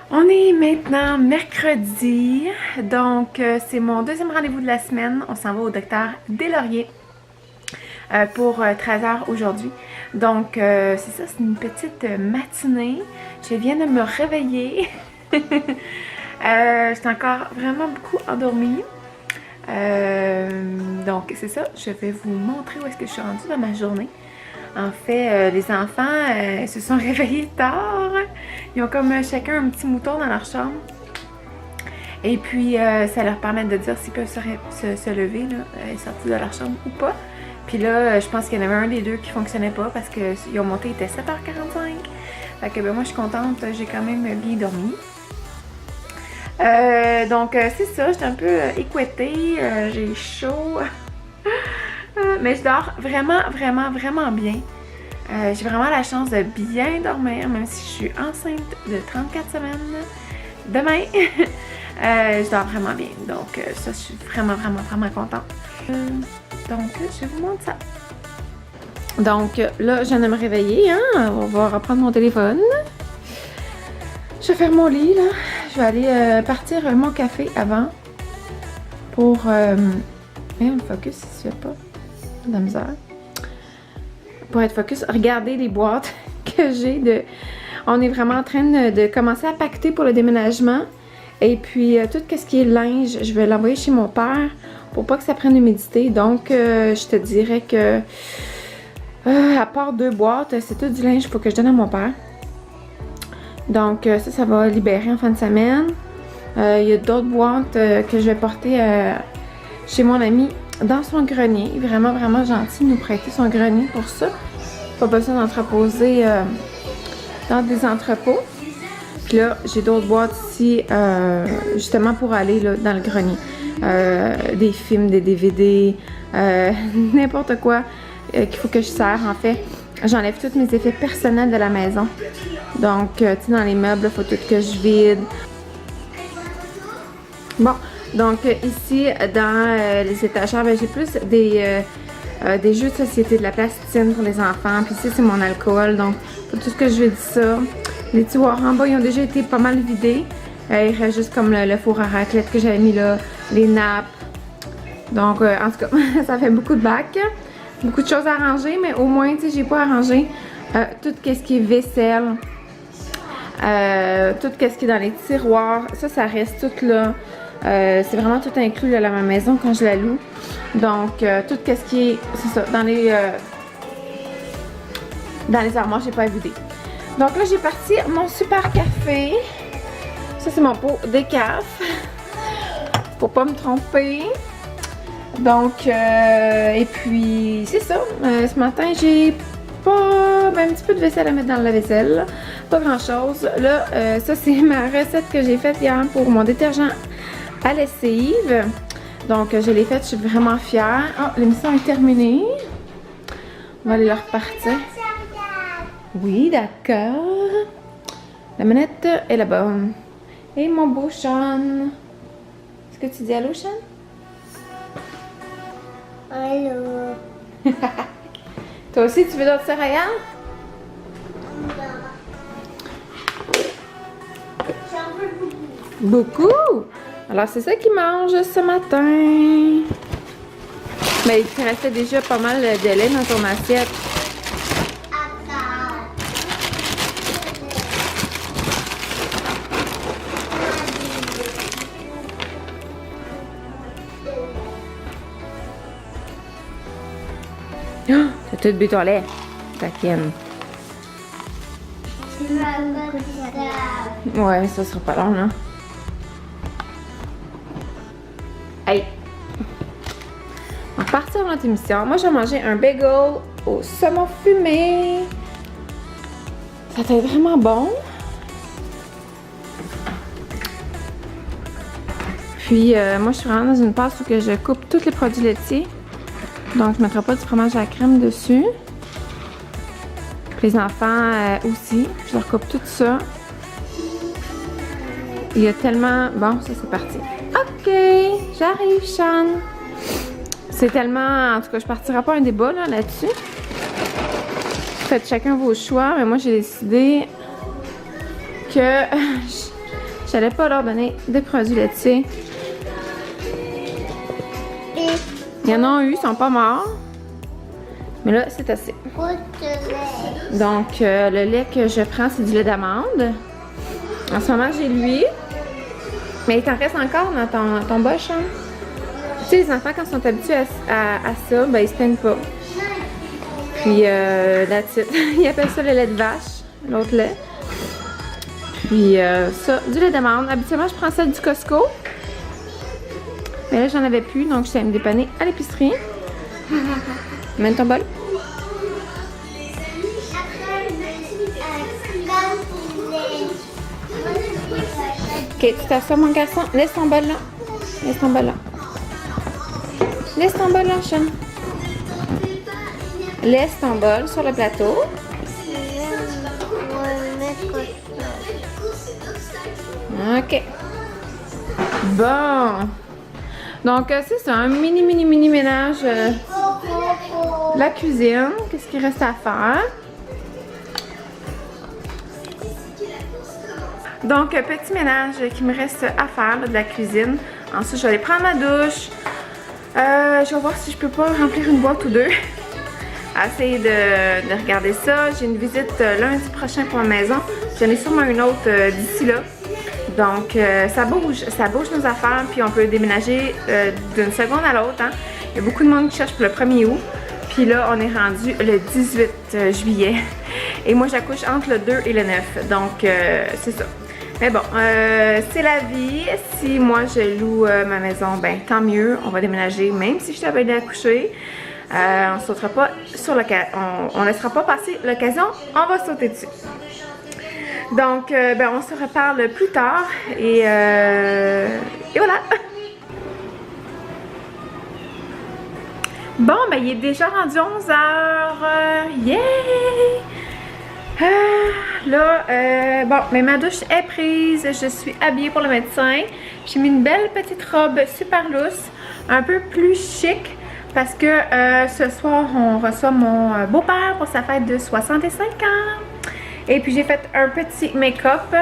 On est maintenant mercredi, donc c'est mon deuxième rendez-vous de la semaine. On s'en va au docteur Deslauriers pour 13h aujourd'hui. Donc c'est ça, c'est une petite matinée. Je viens de me réveiller. J'étais encore vraiment beaucoup endormie. Donc c'est ça, je vais vous montrer où est-ce que je suis rendue dans ma journée. En fait, les enfants se sont réveillés tard. Ils ont comme chacun un petit mouton dans leur chambre. Et puis, ça leur permet de dire s'ils peuvent se lever, là, et sortir de leur chambre ou pas. Puis là, je pense qu'il y en avait un des deux qui fonctionnait pas parce qu'ils ont monté, il était 7h45. Fait que ben, moi, je suis contente, j'ai quand même bien dormi. Donc, c'est ça, j'étais un peu équettée, j'ai chaud. Mais je dors vraiment bien. J'ai vraiment la chance de bien dormir, même si je suis enceinte de 34 semaines. Demain, je dors vraiment bien. Donc ça, je suis vraiment contente. Donc, je vous montre ça. Donc là, je viens de me réveiller. Hein? On va reprendre mon téléphone. Je vais faire mon lit, là. Je vais aller partir mon café avant pour... le focus, il se fait pas. De la misère. Pour être focus, regardez les boîtes que j'ai de... On est vraiment en train de commencer à pacter pour le déménagement. Et puis, tout ce qui est linge, je vais l'envoyer chez mon père pour pas que ça prenne l'humidité. Donc, je te dirais que... à part 2 boîtes, c'est tout du linge qu'il faut que je donne à mon père. Donc, ça va libérer en fin de semaine. Il y a d'autres boîtes que je vais porter chez mon ami dans son grenier. Vraiment gentil de nous prêter son grenier pour ça. Pas besoin d'entreposer dans des entrepôts. Puis là, j'ai d'autres boîtes ici justement pour aller là, dans le grenier. Des films, des DVD, n'importe quoi qu'il faut que je sers en fait. J'enlève tous mes effets personnels de la maison. Donc, tu sais, dans les meubles, il faut tout que je vide. Bon. Donc ici, dans les étagères, j'ai plus des jeux de société, de la plastine pour les enfants. Puis ici, c'est mon alcool. Donc, pour tout ce que je veux dire ça. Les tiroirs en bas, ils ont déjà été pas mal vidés. Il reste juste comme le four à raclette que j'avais mis là, les nappes. Donc, en tout cas, ça fait beaucoup de bacs. Beaucoup de choses à ranger, mais au moins, tu sais, j'ai pas arrangé tout ce qui est vaisselle. Tout ce qui est dans les tiroirs. Ça reste tout là. C'est vraiment tout inclus là, à ma maison quand je la loue. Donc, tout ce qui est, c'est ça, dans les armoires, j'ai pas vidé. Donc là, j'ai parti mon super café. Ça, c'est mon pot décaf. Pour pas me tromper. Donc, et puis, c'est ça. Ce matin, j'ai pas un petit peu de vaisselle à mettre dans la vaisselle. Pas grand chose. Là, ça, c'est ma recette que j'ai faite hier pour mon détergent à lessive. Donc, je l'ai faite, je suis vraiment fière. Oh, l'émission est terminée. On va aller leur repartir. Oui, d'accord. La manette est là-bas. Et mon beau Sean. Est-ce que tu dis allô, Sean? Allô. Toi aussi, tu veux d'autres céréales? J'en veux beaucoup. Beaucoup! Alors, c'est ça qu'ils mangent ce matin. Mais il te restait déjà pas mal de lait dans ton assiette. Oh, t'as tout bu ton lait. Taquine. Ouais, ça sera pas long, là. Hey! On va partir dans notre émission. Moi, j'ai mangé un bagel au saumon fumé. Ça était vraiment bon. Puis, moi, je suis vraiment dans une passe où que je coupe tous les produits laitiers. Donc, je ne mettrai pas du fromage à la crème dessus. Puis les enfants aussi. Je leur coupe tout ça. Il y a tellement... Bon, ça, c'est parti. OK! J'arrive, Sean! C'est tellement... En tout cas, je partirai pas un débat là-dessus. Faites chacun vos choix. Mais moi, j'ai décidé que n'allais pas leur donner de produits laitiers. Il y en a eu, ils sont pas morts. Mais là, c'est assez. Donc, le lait que je prends, c'est du lait d'amande. En ce moment, j'ai lui. Mais il t'en reste encore dans ton bol, Sean. Tu sais, les enfants, quand ils sont habitués à ça, ben, ils se plaignent pas. Puis, that's it. Ils appellent ça le lait de vache, l'autre lait. Puis, ça, du lait d'amande. Habituellement, je prends celle du Costco. Mais là, j'en avais plus, donc je suis allée me dépanner à l'épicerie. Mène ton bol. Ok, tu t'assois, mon garçon. Laisse ton bol là. Laisse ton bol là. Laisse ton bol là, Sean. Laisse ton bol sur le plateau. Ok. Bon. Donc, c'est un mini ménage de la cuisine. Qu'est-ce qu'il reste à faire? Donc, petit ménage qui me reste à faire là, de la cuisine. Ensuite, je vais aller prendre ma douche. Je vais voir si je peux pas remplir une boîte ou deux. Essayer de regarder ça. J'ai une visite lundi prochain pour ma maison. J'en ai sûrement une autre d'ici là. Donc, ça bouge nos affaires, puis on peut déménager d'une seconde à l'autre. Hein. Il y a beaucoup de monde qui cherche pour le 1er août. Puis là, on est rendu le 18 juillet. Et moi, j'accouche entre le 2 et le 9. Donc, c'est ça. Mais bon, c'est la vie. Si moi, je loue ma maison, ben tant mieux. On va déménager, même si je suis à accoucher. On sautera pas sur on laissera pas passer l'occasion. On va sauter dessus. Donc, ben, on se reparle plus tard. Et voilà. Bon, ben, il est déjà rendu 11h. Yay! Bon, mais ma douche est prise. Je suis habillée pour le médecin. J'ai mis une belle petite robe super lousse, un peu plus chic, parce que ce soir, on reçoit mon beau-père pour sa fête de 65 ans. Et puis, j'ai fait un petit make-up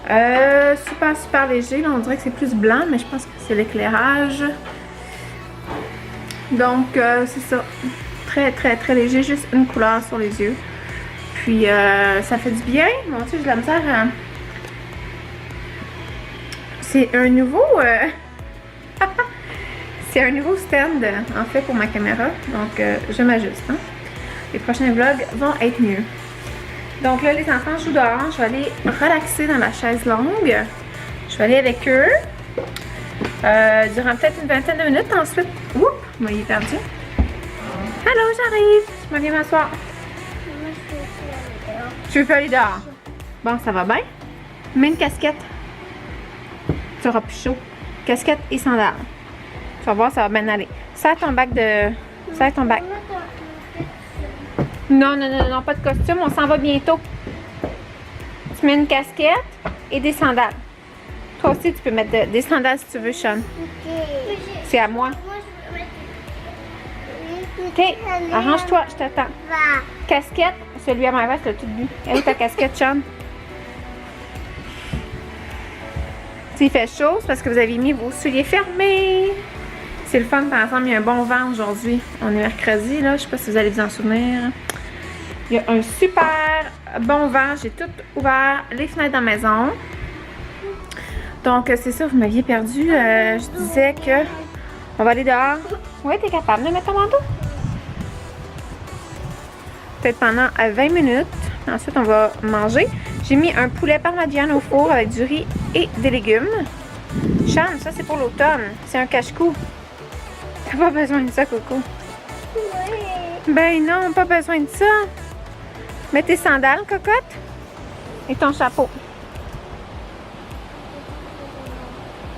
super léger. Là, on dirait que c'est plus blanc, mais je pense que c'est l'éclairage. Donc, c'est ça. Très léger, juste une couleur sur les yeux. Puis, ça fait du bien. Mon Dieu, j'ai de la misère à... C'est un nouveau... c'est un nouveau stand, en fait, pour ma caméra. Donc, je m'ajuste. Hein? Les prochains vlogs vont être mieux. Donc là, les enfants jouent dehors. Je vais aller relaxer dans la chaise longue. Je vais aller avec eux. Durant peut-être une vingtaine de minutes. Ensuite, oups, moi, il est perdu. Allô, j'arrive. Je m'en viens m'asseoir. Tu veux pas aller dehors? Bon, ça va bien. Mets une casquette. Tu auras plus chaud. Casquette et sandales. Tu vas voir, ça va bien aller. Serre ton bac de... Serre ton bac. Non, pas de costume. On s'en va bientôt. Tu mets une casquette et des sandales. Toi aussi, tu peux mettre des sandales si tu veux, Sean. C'est à moi. OK, arrange-toi, je t'attends. Casquette, celui à ma veste, le tout bu. Elle est ta casquette, Sean? S'il fait chaud, c'est parce que vous avez mis vos souliers fermés. C'est le fun, par exemple, il y a un bon vent aujourd'hui. On est mercredi, là, je sais pas si vous allez vous en souvenir. Il y a un super bon vent. J'ai tout ouvert les fenêtres dans la maison. Donc, c'est ça, vous m'aviez perdu. Je disais que on va aller dehors. Oui, t'es capable de mettre ton manteau? Peut-être pendant 20 minutes. Ensuite, on va manger. J'ai mis un poulet parmigiano au four avec du riz et des légumes. Sean, ça, c'est pour l'automne. C'est un cache-cou. T'as pas besoin de ça, Coco? Oui. Ben non, pas besoin de ça. Mets tes sandales, cocotte. Et ton chapeau.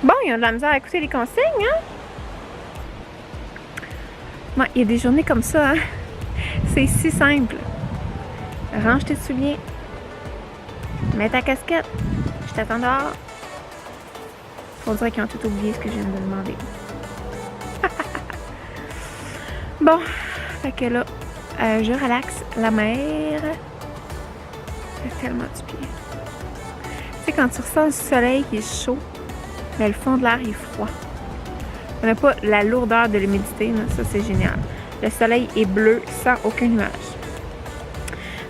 Bon, ils ont de la misère à écouter les consignes, hein? Bon, il y a des journées comme ça, hein? C'est si simple. Range tes souliers. Mets ta casquette. Je t'attends dehors. On dirait qu'ils ont tout oublié ce que je viens de demander. Bon, fait que là, je relaxe la mer. C'est tellement du bien. sais, quand tu ressens le soleil qui est chaud, mais le fond de l'air est froid. On n'a pas la lourdeur de l'humidité, ça c'est génial. Le soleil est bleu sans aucun nuage.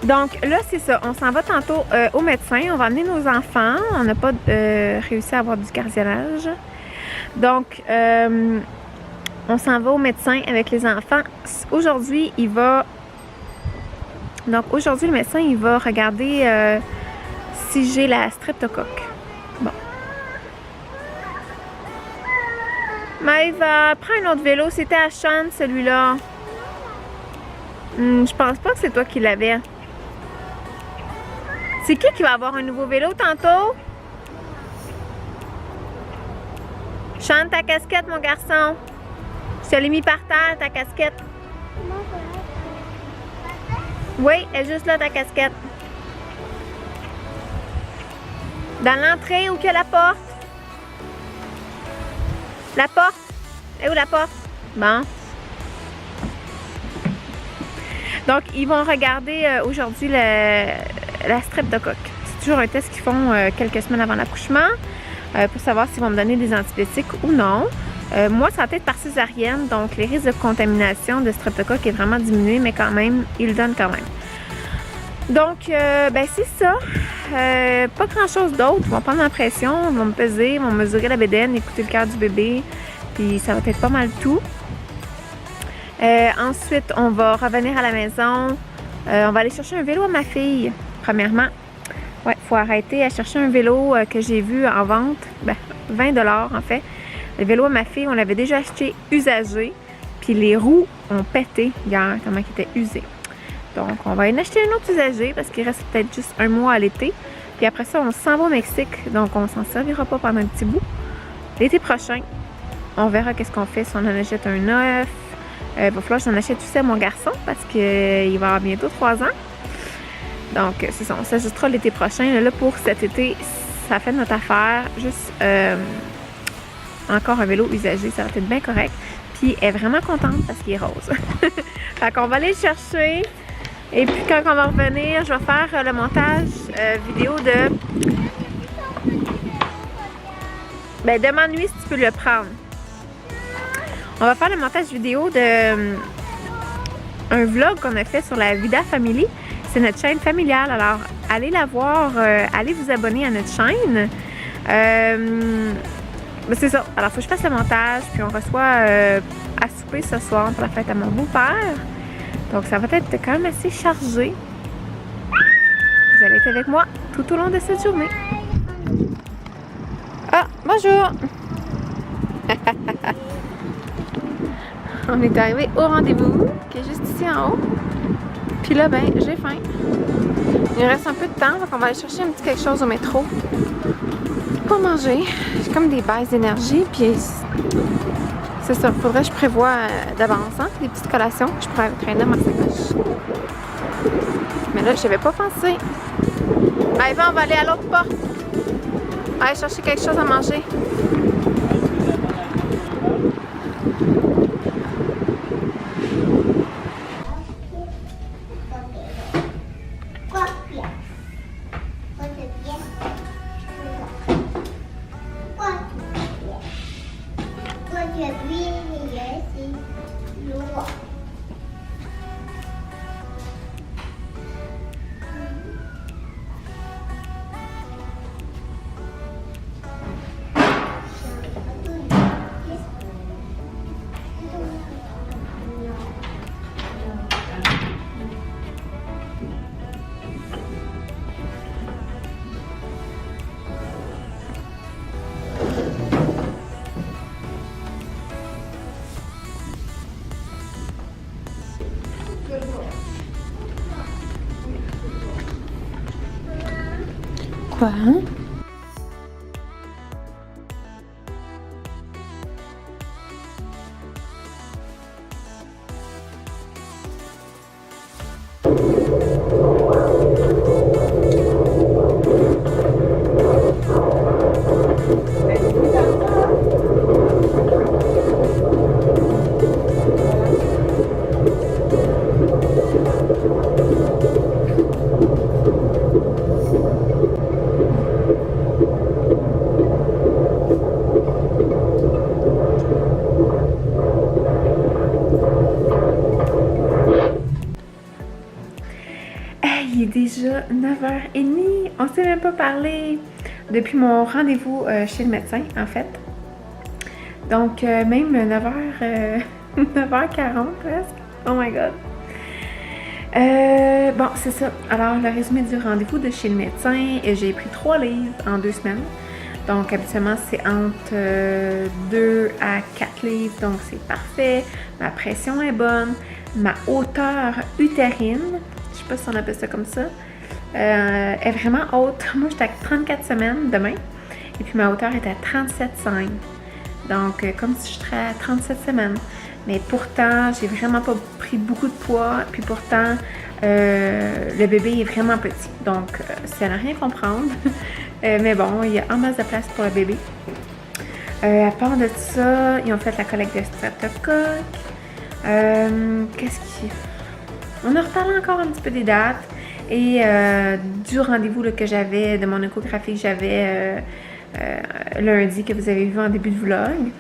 Donc là, c'est ça. On s'en va tantôt au médecin. On va amener nos enfants. On n'a pas réussi à avoir du gardiennage. Donc, on s'en va au médecin avec les enfants. Aujourd'hui, il va... Donc, aujourd'hui, le médecin, il va regarder si j'ai la streptocoque. Bon. Maëva, prends un autre vélo. C'était à Sean, celui-là. Je pense pas que c'est toi qui l'avais. C'est qui va avoir un nouveau vélo tantôt? Chante ta casquette, mon garçon. Je te l'ai mis par terre, ta casquette. Oui, elle est juste là, ta casquette. Dans l'entrée, où qu'il y a la porte? La porte? Et où la porte? Bon. Donc, ils vont regarder aujourd'hui la streptocoque. C'est toujours un test qu'ils font quelques semaines avant l'accouchement pour savoir s'ils vont me donner des antibiotiques ou non. Moi, ça va être par césarienne, donc les risques de contamination de streptocoque est vraiment diminué, mais quand même, ils le donnent quand même. Donc, ben c'est ça. Pas grand-chose d'autre. Ils vont prendre ma pression, ils vont me peser, ils vont mesurer la bédaine, écouter le cœur du bébé, puis ça va être pas mal tout. Ensuite, on va revenir à la maison. On va aller chercher un vélo à ma fille, premièrement. Ouais, il faut arrêter à chercher un vélo que j'ai vu en vente. Ben, 20 $ en fait. Le vélo à ma fille, on l'avait déjà acheté usagé. Puis les roues ont pété hier, tellement qu'il était usé. Donc, on va en acheter un autre usagé parce qu'il reste peut-être juste un mois à l'été. Puis après ça, on s'en va au Mexique. Donc, on s'en servira pas pendant un petit bout. L'été prochain, on verra qu'est-ce qu'on fait si on en achète un neuf. Il va falloir que j'en achète aussi à mon garçon parce qu'il va avoir bientôt 3 ans. Donc, c'est ça. On s'ajustera l'été prochain. Là, pour cet été, ça fait notre affaire. Juste encore un vélo usagé. Ça va être bien correct. Puis, elle est vraiment contente parce qu'il est rose. Fait qu'on va aller le chercher. Et puis, quand on va revenir, je vais faire le montage vidéo de... Ben, demande-lui si tu peux le prendre. On va faire le montage vidéo de un vlog qu'on a fait sur la Vida Family. C'est notre chaîne familiale. Alors, allez la voir, allez vous abonner à notre chaîne. Ben c'est ça. Alors, il faut que je fasse le montage. Puis, on reçoit à souper ce soir pour la fête à mon beau-père. Donc, ça va être quand même assez chargé. Vous allez être avec moi tout au long de cette journée. Ah, bonjour! On est arrivé au rendez-vous, qui est juste ici en haut. Puis là, ben, j'ai faim. Il me reste un peu de temps, donc on va aller chercher un petit quelque chose au métro pour manger. J'ai comme des baisses d'énergie, puis c'est ça. Il faudrait que je prévoie d'avance, hein, des petites collations que je pourrais traîner dans ma sacoche. Mais là, je n'avais pas pensé. Allez, on va aller à l'autre porte. On va aller chercher quelque chose à manger. Quoi? on s'est même pas parlé depuis mon rendez-vous chez le médecin, en fait. Donc, même 9h, 9h40 presque. Oh my god. Bon, c'est ça. Alors, le résumé du rendez-vous de chez le médecin, j'ai pris 3 livres en 2 semaines. Donc, habituellement, c'est entre 2 à 4 livres, donc c'est parfait. Ma pression est bonne. Ma hauteur utérine, je sais pas si on appelle ça comme ça, est vraiment haute. Moi, j'étais à 34 semaines demain, et puis ma hauteur est à 37,5. Donc, comme si je serais à 37 semaines. Mais pourtant, j'ai vraiment pas pris beaucoup de poids, puis pourtant, le bébé est vraiment petit. Donc, ça n'a rien à comprendre. Mais bon, il y a en masse de place pour le bébé. À part de ça, ils ont fait la collecte de streptocoque. Qu'est-ce qui... On a reparlé encore un petit peu des dates et du rendez-vous que j'avais, de mon échographie que j'avais lundi, que vous avez vu en début de vlog.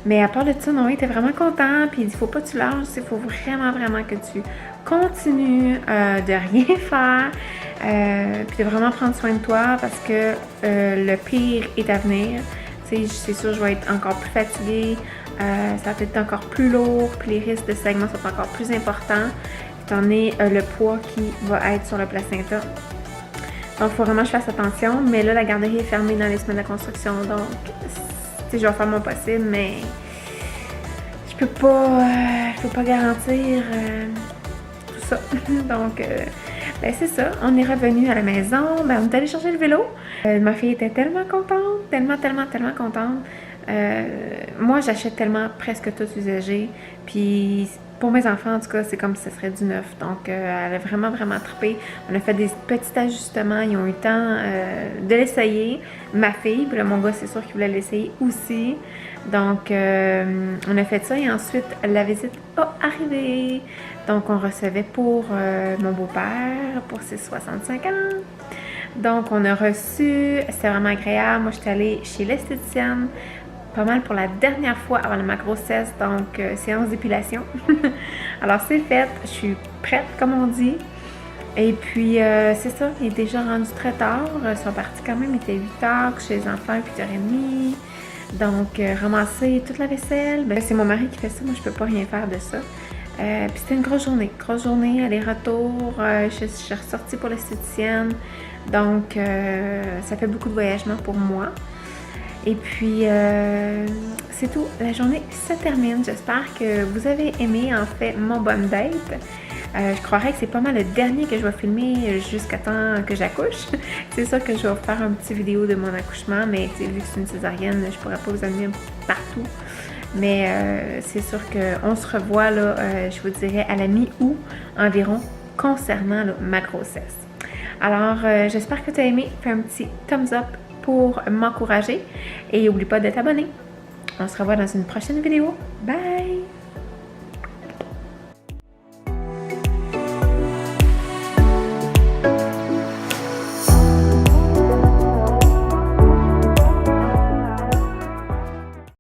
Mais à part de ça, non, il était vraiment content. Puis il dit, faut pas que tu lâches, il faut vraiment, vraiment que tu continues de rien faire. Puis de vraiment prendre soin de toi parce que le pire est à venir. Tu sais, c'est sûr, je vais être encore plus fatiguée. Ça va être encore plus lourd, puis les risques de saignement sont encore plus importants, étant donné le poids qui va être sur le placenta. Donc, il faut vraiment que je fasse attention, mais là, la garderie est fermée dans les semaines de construction, donc, je vais faire mon possible, mais je peux pas garantir tout ça. Donc, ben c'est ça, on est revenu à la maison, ben on est allé chercher le vélo. Ma fille était tellement contente, tellement contente. Moi, j'achète tellement presque tout usagé. Puis pour mes enfants, en tout cas, c'est comme si ce serait du neuf. Donc, elle a vraiment trippé. On a fait des petits ajustements. Ils ont eu le temps de l'essayer. Ma fille, puis là, mon gars, c'est sûr qu'il voulait l'essayer aussi. Donc, on a fait ça. Et ensuite, la visite a arrivé. Donc, on recevait pour mon beau-père, pour ses 65 ans. Donc, on a reçu. C'était vraiment agréable. Moi, j'étais allée chez l'esthéticienne pas mal pour la dernière fois avant ma grossesse, donc séance d'épilation. Alors c'est fait, je suis prête comme on dit. Et puis c'est ça, il est déjà rendu très tard. Ils sont partis quand même, il était 8h, chez les enfants, 8h30. Donc ramasser toute la vaisselle. Ben, c'est mon mari qui fait ça, moi je peux pas rien faire de ça. Puis c'était une grosse journée, aller-retour. Je suis ressortie pour l'esthéticienne. Donc ça fait beaucoup de voyagement pour moi. Et puis, c'est tout. La journée se termine. J'espère que vous avez aimé, en fait, mon bonne date. Je croirais que c'est pas mal le dernier que je vais filmer jusqu'à temps que j'accouche. C'est sûr que je vais vous faire une petite vidéo de mon accouchement, mais vu que c'est une césarienne, je pourrais pas vous amener partout. Mais c'est sûr qu'on se revoit, là, je vous dirais, à la mi-août environ, concernant là, ma grossesse. Alors, j'espère que tu as aimé. Fais un petit thumbs up pour m'encourager et n'oublie pas de t'abonner. On se revoit dans une prochaine vidéo. Bye!